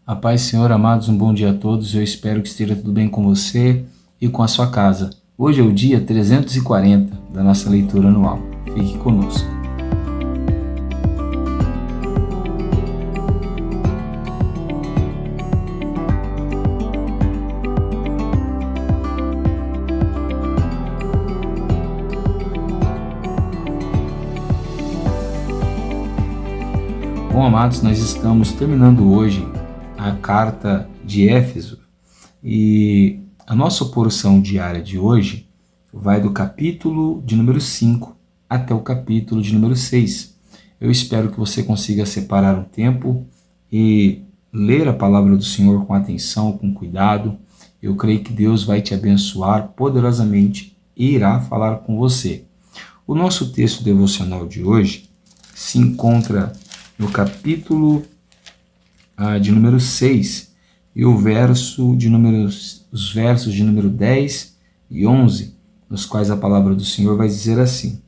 A paz, Senhor, amados, um bom dia a todos. Eu espero que esteja tudo bem com você e com a sua casa. Hoje é o dia 340 da nossa leitura anual. Fique conosco. Bom, amados, nós estamos terminando hoje a carta de Éfeso e a nossa porção diária de hoje vai do capítulo de número 5 até o capítulo de número 6. Eu espero que você consiga separar um tempo e ler a palavra do Senhor com atenção, com cuidado. Eu creio que Deus vai te abençoar poderosamente e irá falar com você. O nosso texto devocional de hoje se encontra no capítulo de número 6 e os versos de número 10 e 11, nos quais a palavra do Senhor vai dizer assim: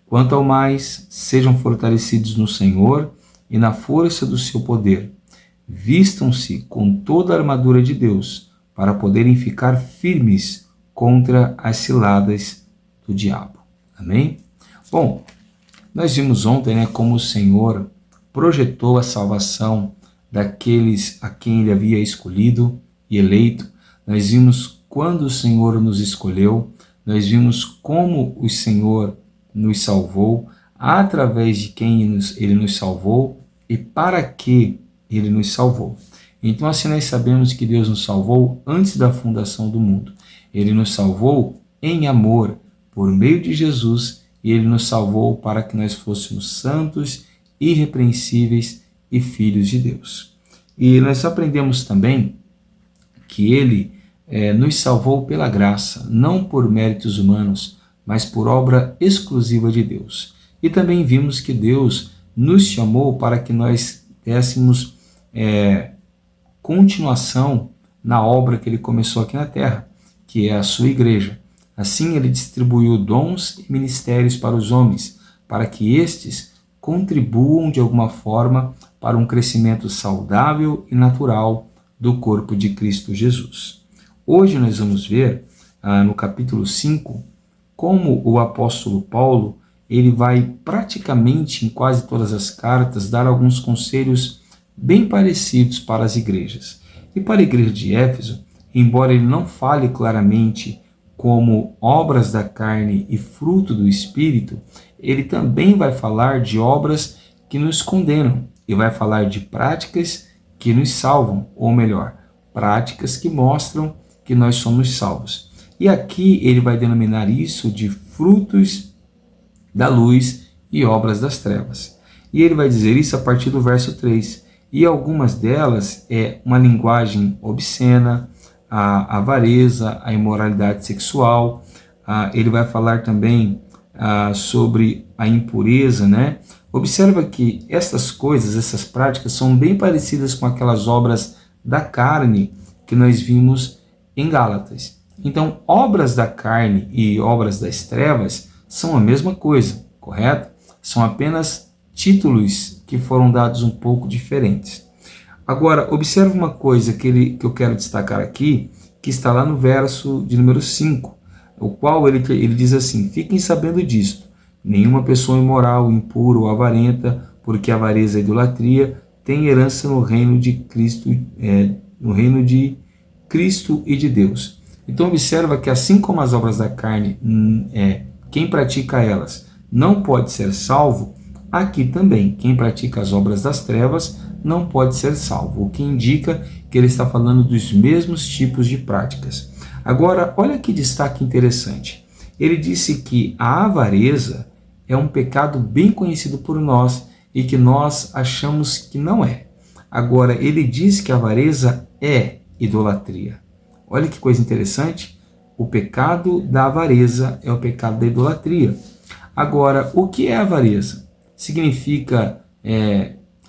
Quanto ao mais, sejam fortalecidos no Senhor e na força do seu poder. Vistam-se com toda a armadura de Deus, para poderem ficar firmes contra as ciladas do diabo. Amém? Bom, nós vimos ontem, como o Senhor projetou a salvação daqueles a quem ele havia escolhido e eleito. Nós vimos quando o Senhor nos escolheu, nós vimos como o Senhor nos salvou, através de quem ele nos salvou e para que ele nos salvou. Então assim nós sabemos que Deus nos salvou antes da fundação do mundo. Ele nos salvou em amor por meio de Jesus e ele nos salvou para que nós fôssemos santos, irrepreensíveis e filhos de Deus. E nós aprendemos também que ele nos salvou pela graça, não por méritos humanos, mas por obra exclusiva de Deus. E também vimos que Deus nos chamou para que nós dessemos continuação na obra que ele começou aqui na terra, que é a sua igreja. Assim ele distribuiu dons e ministérios para os homens, para que estes contribuam de alguma forma para um crescimento saudável e natural do corpo de Cristo Jesus. Hoje nós vamos ver no capítulo 5 como o apóstolo Paulo ele vai praticamente em quase todas as cartas dar alguns conselhos bem parecidos para as igrejas. E para a igreja de Éfeso, embora ele não fale claramente como obras da carne e fruto do Espírito, ele também vai falar de obras que nos condenam e vai falar de práticas que nos salvam, ou melhor, práticas que mostram que nós somos salvos. E aqui ele vai denominar isso de frutos da luz e obras das trevas. E ele vai dizer isso a partir do verso 3. E algumas delas é uma linguagem obscena, a avareza, a imoralidade sexual. Ele vai falar também sobre a impureza, Observa que essas coisas, essas práticas são bem parecidas com aquelas obras da carne que nós vimos em Gálatas. Então, obras da carne e obras das trevas são a mesma coisa, correto? São apenas títulos que foram dados um pouco diferentes. Agora, observe uma coisa que eu quero destacar aqui, que está lá no verso de número 5, o qual ele diz assim: Fiquem sabendo disto, nenhuma pessoa imoral, impura ou avarenta, porque a avareza e a idolatria tem herança no reino de Cristo, e de Deus. Então observa que assim como as obras da carne, quem pratica elas não pode ser salvo, aqui também quem pratica as obras das trevas não pode ser salvo, o que indica que ele está falando dos mesmos tipos de práticas. Agora, olha que destaque interessante. Ele disse que a avareza é um pecado bem conhecido por nós e que nós achamos que não é. Agora, ele diz que a avareza é idolatria. Olha que coisa interessante. O pecado da avareza é o pecado da idolatria. Agora, o que é avareza? Significa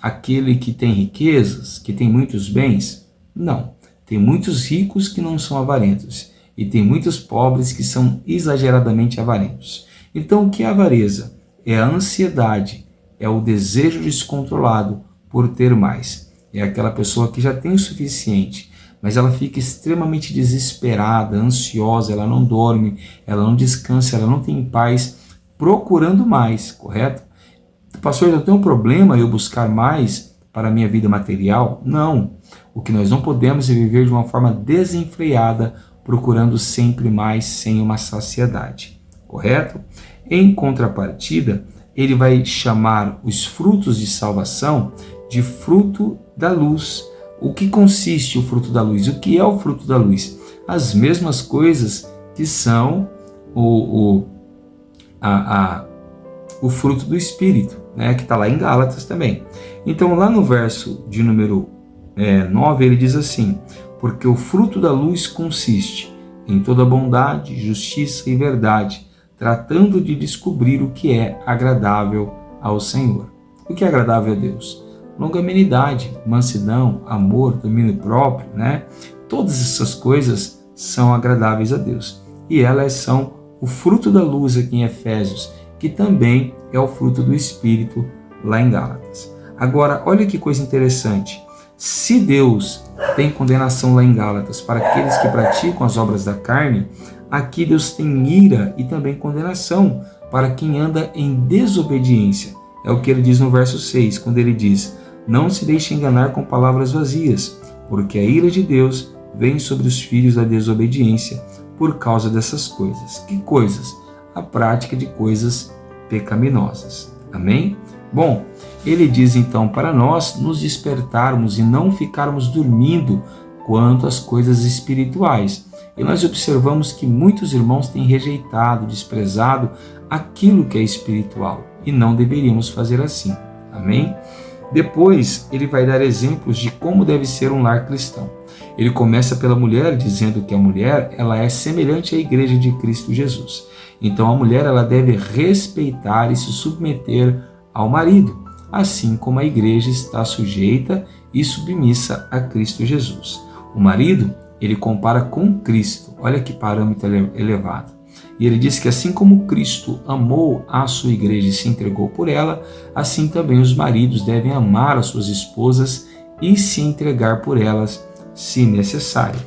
aquele que tem riquezas, que tem muitos bens? Não. Tem muitos ricos que não são avarentos e tem muitos pobres que são exageradamente avarentos. Então, o que é avareza? É a ansiedade, é o desejo descontrolado por ter mais. é aquela pessoa que já tem o suficiente, mas ela fica extremamente desesperada, ansiosa, ela não dorme, ela não descansa, ela não tem paz, procurando mais, correto? Pastor, eu tenho um problema eu buscar mais para a minha vida material? Não. O que nós não podemos é viver de uma forma desenfreada, procurando sempre mais sem uma saciedade, correto? Em contrapartida, ele vai chamar os frutos de salvação de fruto da luz. O que consiste o fruto da luz? O que é o fruto da luz? As mesmas coisas que são o fruto do Espírito, né, que está lá em Gálatas também. Então, lá no verso de número 9, ele diz assim: porque o fruto da luz consiste em toda bondade, justiça e verdade, tratando de descobrir o que é agradável ao Senhor. O que é agradável a Deus? Longanimidade, mansidão, amor, domínio próprio, né? Todas essas coisas são agradáveis a Deus. E elas são o fruto da luz aqui em Efésios, que também é o fruto do Espírito lá em Gálatas. Agora, olha que coisa interessante. Se Deus tem condenação lá em Gálatas para aqueles que praticam as obras da carne, aqui Deus tem ira e também condenação para quem anda em desobediência. É o que ele diz no verso 6, quando ele diz: não se deixe enganar com palavras vazias, porque a ira de Deus vem sobre os filhos da desobediência por causa dessas coisas. Que coisas? A prática de coisas pecaminosas. Amém? Bom, ele diz então para nós nos despertarmos e não ficarmos dormindo quanto às coisas espirituais. E nós observamos que muitos irmãos têm rejeitado, desprezado aquilo que é espiritual, e não deveríamos fazer assim. Amém? Depois, ele vai dar exemplos de como deve ser um lar cristão. Ele começa pela mulher, dizendo que a mulher ela é semelhante à igreja de Cristo Jesus. Então, a mulher ela deve respeitar e se submeter ao marido, assim como a igreja está sujeita e submissa a Cristo Jesus. O marido, ele compara com Cristo. Olha que parâmetro elevado. E ele diz que assim como Cristo amou a sua igreja e se entregou por ela, assim também os maridos devem amar as suas esposas e se entregar por elas, se necessário.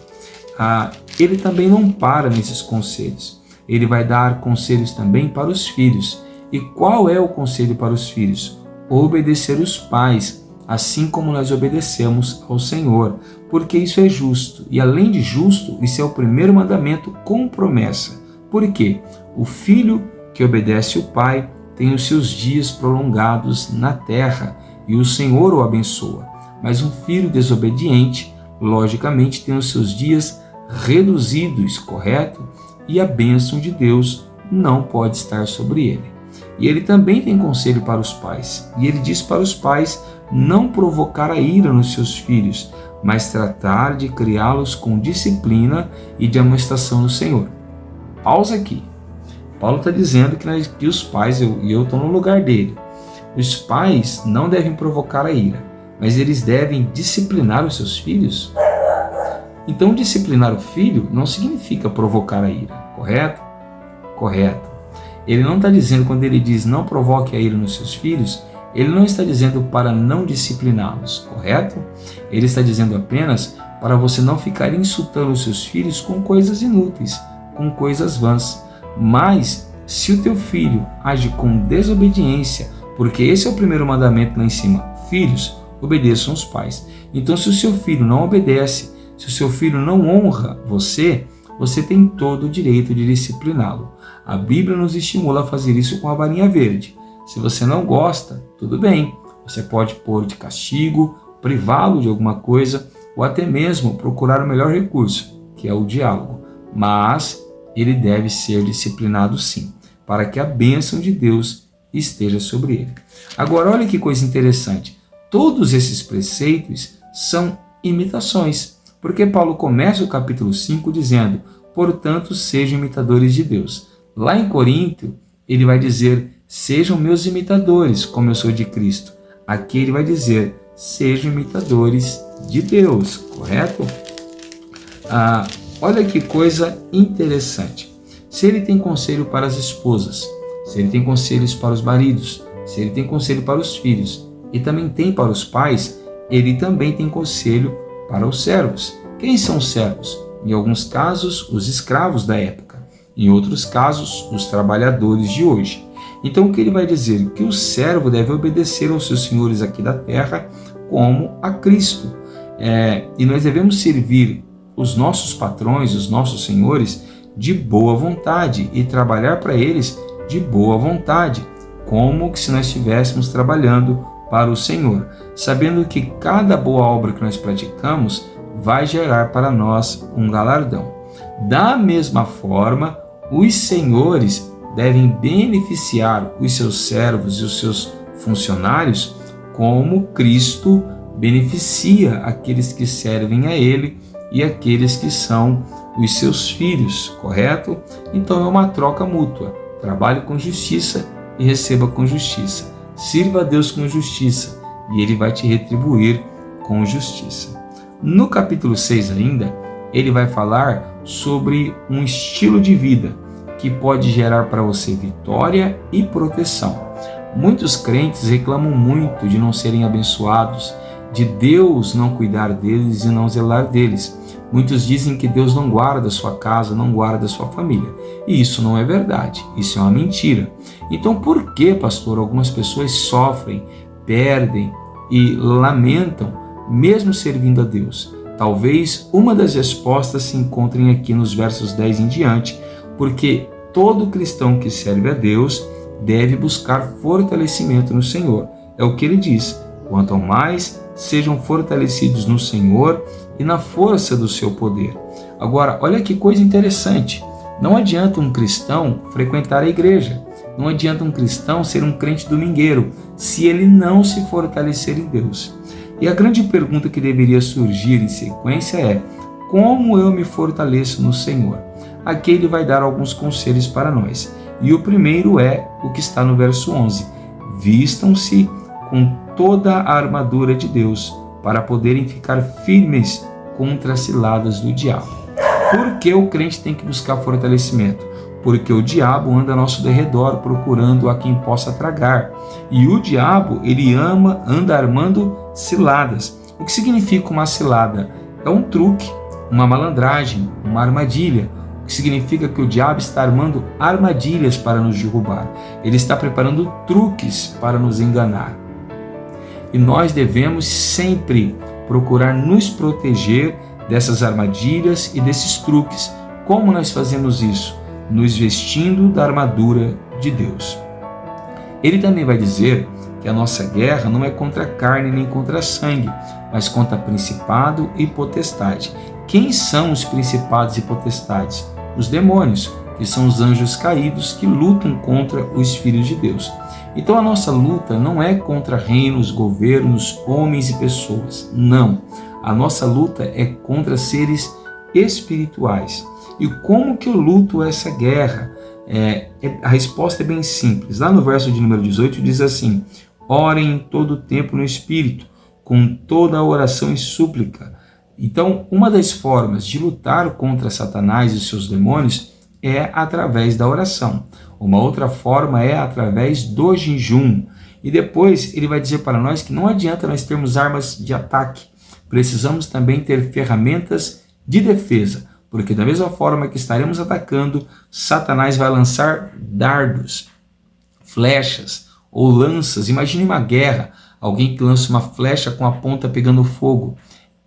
Ele também não para nesses conselhos. Ele vai dar conselhos também para os filhos. E qual é o conselho para os filhos? Obedecer os pais, assim como nós obedecemos ao Senhor, porque isso é justo. E além de justo, isso é o primeiro mandamento com promessa. Por quê? O filho que obedece o pai tem os seus dias prolongados na terra e o Senhor o abençoa. Mas um filho desobediente, logicamente, tem os seus dias reduzidos, correto? E a bênção de Deus não pode estar sobre ele. E ele também tem conselho para os pais. E ele diz para os pais não provocar a ira nos seus filhos, mas tratar de criá-los com disciplina e de amonestação no Senhor. Pausa aqui. Paulo está dizendo que os pais, e eu estou no lugar dele, os pais não devem provocar a ira, mas eles devem disciplinar os seus filhos. Então, disciplinar o filho não significa provocar a ira, correto? Correto. Ele não está dizendo, quando ele diz não provoque a ira nos seus filhos, ele não está dizendo para não discipliná-los, correto? Ele está dizendo apenas para você não ficar insultando os seus filhos com coisas inúteis, com coisas vãs. Mas, se o teu filho age com desobediência, porque esse é o primeiro mandamento lá em cima, filhos, obedeçam os pais. Então, se o seu filho não obedece, se o seu filho não honra você tem todo o direito de discipliná-lo. A Bíblia nos estimula a fazer isso com a varinha verde. Se você não gosta, tudo bem, você pode pôr de castigo, privá-lo de alguma coisa, ou até mesmo procurar o melhor recurso, que é o diálogo. Mas ele deve ser disciplinado sim, para que a bênção de Deus esteja sobre ele. Agora, olha que coisa interessante. Todos esses preceitos são imitações, porque Paulo começa o capítulo 5 dizendo: portanto, sejam imitadores de Deus. Lá em Corinto, ele vai dizer: sejam meus imitadores, como eu sou de Cristo. Aqui ele vai dizer: sejam imitadores de Deus, correto? Olha que coisa interessante. Se ele tem conselho para as esposas, se ele tem conselhos para os maridos, se ele tem conselho para os filhos e também tem para os pais, ele também tem conselho para os servos. Quem são os servos? Em alguns casos, os escravos da época. Em outros casos, os trabalhadores de hoje. Então, o que ele vai dizer? Que o servo deve obedecer aos seus senhores aqui da terra como a Cristo. E nós devemos servir os nossos patrões, os nossos senhores, de boa vontade e trabalhar para eles de boa vontade, como se nós estivéssemos trabalhando para o Senhor, sabendo que cada boa obra que nós praticamos vai gerar para nós um galardão. Da mesma forma, os senhores devem beneficiar os seus servos e os seus funcionários como Cristo beneficia aqueles que servem a Ele e aqueles que são os seus filhos, correto? Então é uma troca mútua. Trabalhe com justiça e receba com justiça. Sirva a Deus com justiça e Ele vai te retribuir com justiça. No capítulo 6 ainda, ele vai falar sobre um estilo de vida que pode gerar para você vitória e proteção. Muitos crentes reclamam muito de não serem abençoados, de Deus não cuidar deles e não zelar deles. Muitos dizem que Deus não guarda a sua casa, não guarda a sua família. E isso não é verdade, isso é uma mentira. Então por que, pastor, algumas pessoas sofrem, perdem e lamentam, mesmo servindo a Deus? Talvez uma das respostas se encontrem aqui nos versos 10 em diante, porque todo cristão que serve a Deus deve buscar fortalecimento no Senhor. É o que ele diz: quanto mais sejam fortalecidos no Senhor e na força do seu poder. Agora, olha que coisa interessante. Não adianta um cristão frequentar a igreja. Não adianta um cristão ser um crente domingueiro se ele não se fortalecer em Deus. E a grande pergunta que deveria surgir em sequência é: como eu me fortaleço no Senhor? Aqui ele vai dar alguns conselhos para nós. E o primeiro é o que está no verso 11. Vistam-se com toda a armadura de Deus, para poderem ficar firmes contra as ciladas do diabo. Por que o crente tem que buscar fortalecimento? Porque o diabo anda ao nosso derredor procurando a quem possa tragar. E o diabo, ele anda armando ciladas. O que significa uma cilada? É um truque, uma malandragem, uma armadilha. O que significa que o diabo está armando armadilhas para nos derrubar. Ele está preparando truques para nos enganar. E nós devemos sempre procurar nos proteger dessas armadilhas e desses truques. Como nós fazemos isso? Nos vestindo da armadura de Deus. Ele também vai dizer que a nossa guerra não é contra a carne nem contra sangue, mas contra principado e potestade. Quem são os principados e potestades? Os demônios, que são os anjos caídos que lutam contra os filhos de Deus. Então a nossa luta não é contra reinos, governos, homens e pessoas. Não. A nossa luta é contra seres espirituais. E como que eu luto essa guerra? A resposta é bem simples. Lá no verso de número 18 diz assim: orem em todo o tempo no Espírito, com toda a oração e súplica. Então, uma das formas de lutar contra Satanás e seus demônios é através da oração. Uma outra forma é através do jejum. E depois ele vai dizer para nós que não adianta nós termos armas de ataque. Precisamos também ter ferramentas de defesa, porque da mesma forma que estaremos atacando, Satanás vai lançar dardos, flechas ou lanças. Imagine uma guerra, alguém que lança uma flecha com a ponta pegando fogo.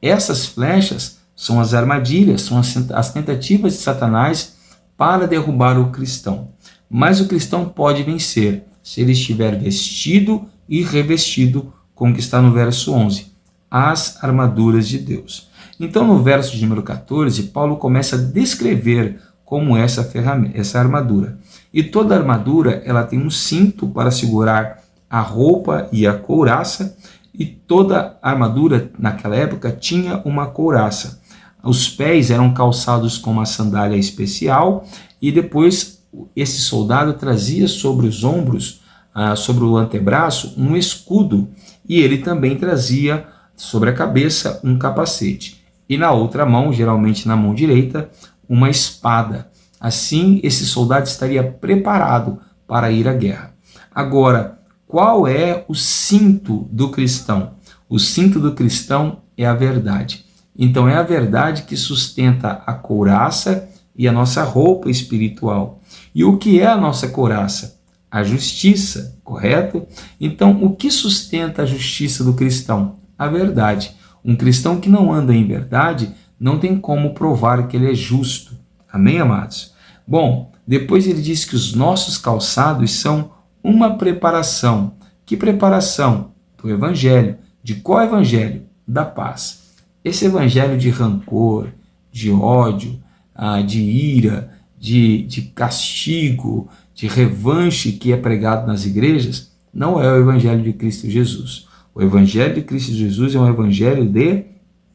Essas flechas são as armadilhas, são as tentativas de Satanás para derrubar o cristão. Mas o cristão pode vencer se ele estiver vestido e revestido com o que está no verso 11, as armaduras de Deus. Então, no verso de número 14, Paulo começa a descrever como é essa armadura. E toda armadura ela tem um cinto para segurar a roupa e a couraça, e toda armadura naquela época tinha uma couraça. Os pés eram calçados com uma sandália especial, e depois esse soldado trazia sobre os ombros, sobre o antebraço, um escudo, e ele também trazia sobre a cabeça um capacete. E na outra mão, geralmente na mão direita, uma espada. Assim, esse soldado estaria preparado para ir à guerra. Agora, qual é o cinto do cristão? O cinto do cristão é a verdade. Então é a verdade que sustenta a couraça e a nossa roupa espiritual. E o que é a nossa couraça? A justiça, correto? Então, o que sustenta a justiça do cristão? A verdade. Um cristão que não anda em verdade não tem como provar que ele é justo. Amém, amados? Bom, depois ele diz que os nossos calçados são uma preparação. Que preparação? Do Evangelho. De qual Evangelho? Da paz. Esse Evangelho de rancor, de ódio, de ira, de castigo, de revanche que é pregado nas igrejas, não é o Evangelho de Cristo Jesus. O Evangelho de Cristo Jesus é um Evangelho de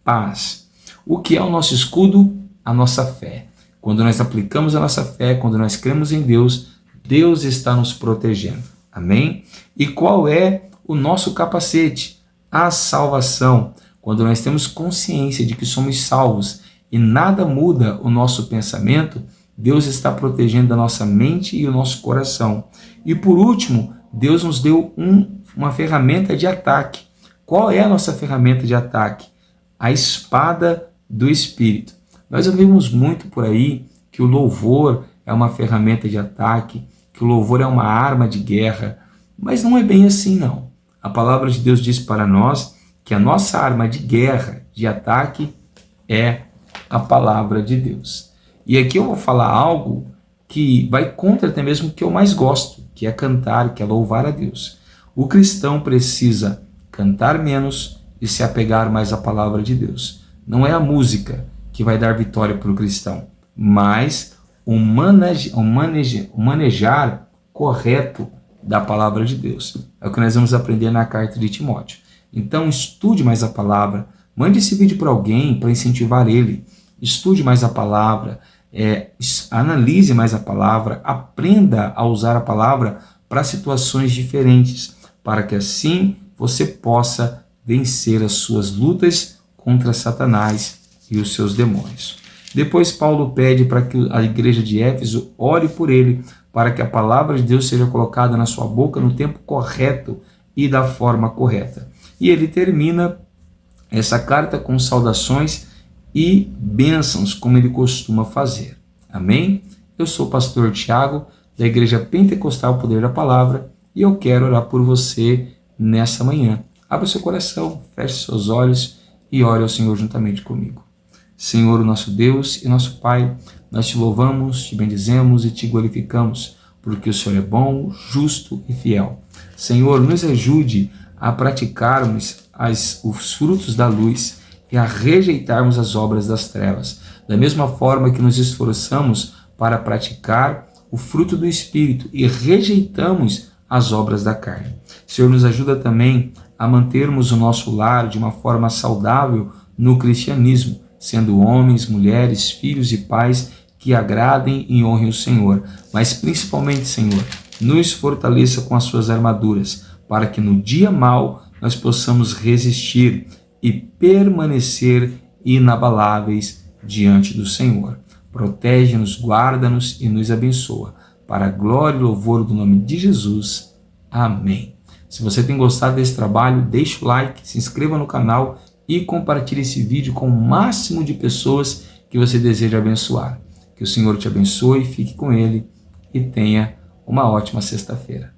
paz. O que é o nosso escudo? A nossa fé. Quando nós aplicamos a nossa fé, quando nós cremos em Deus, Deus está nos protegendo. Amém? E qual é o nosso capacete? A salvação. Quando nós temos consciência de que somos salvos e nada muda o nosso pensamento, Deus está protegendo a nossa mente e o nosso coração. E por último, Deus nos deu uma ferramenta de ataque. Qual é a nossa ferramenta de ataque? A espada do Espírito. Nós ouvimos muito por aí que o louvor é uma ferramenta de ataque, que o louvor é uma arma de guerra, mas não é bem assim não. A palavra de Deus diz para nós que a nossa arma de guerra, de ataque, é a palavra de Deus. E aqui eu vou falar algo que vai contra até mesmo o que eu mais gosto, que é cantar, que é louvar a Deus. O cristão precisa cantar menos e se apegar mais à palavra de Deus. Não é a música que vai dar vitória para o cristão, mas o manejar correto da palavra de Deus. É o que nós vamos aprender na carta de Timóteo. Então estude mais a palavra, mande esse vídeo para alguém para incentivar ele. Estude mais a palavra, analise mais a palavra, aprenda a usar a palavra para situações diferentes, para que assim você possa vencer as suas lutas contra Satanás e os seus demônios. Depois Paulo pede para que a igreja de Éfeso ore por ele, para que a palavra de Deus seja colocada na sua boca no tempo correto e da forma correta. E ele termina essa carta com saudações e bênçãos, como ele costuma fazer. Amém? Eu sou o pastor Tiago, da Igreja Pentecostal Poder da Palavra, e eu quero orar por você nessa manhã. Abra o seu coração, feche seus olhos e ore ao Senhor juntamente comigo. Senhor, o nosso Deus e nosso Pai, nós te louvamos, te bendizemos e te glorificamos, porque o Senhor é bom, justo e fiel. Senhor, nos ajude a praticarmos os frutos da luz e a rejeitarmos as obras das trevas, da mesma forma que nos esforçamos para praticar o fruto do Espírito e rejeitamos as obras da carne. Senhor, nos ajuda também a mantermos o nosso lar de uma forma saudável no cristianismo, sendo homens, mulheres, filhos e pais que agradem e honrem o Senhor. Mas principalmente, Senhor, nos fortaleça com as suas armaduras, para que no dia mau nós possamos resistir e permanecer inabaláveis diante do Senhor. Protege-nos, guarda-nos e nos abençoa. Para a glória e louvor do nome de Jesus. Amém. Se você tem gostado desse trabalho, deixe o like, se inscreva no canal e compartilhe esse vídeo com o máximo de pessoas que você deseja abençoar. Que o Senhor te abençoe, fique com Ele e tenha uma ótima sexta-feira.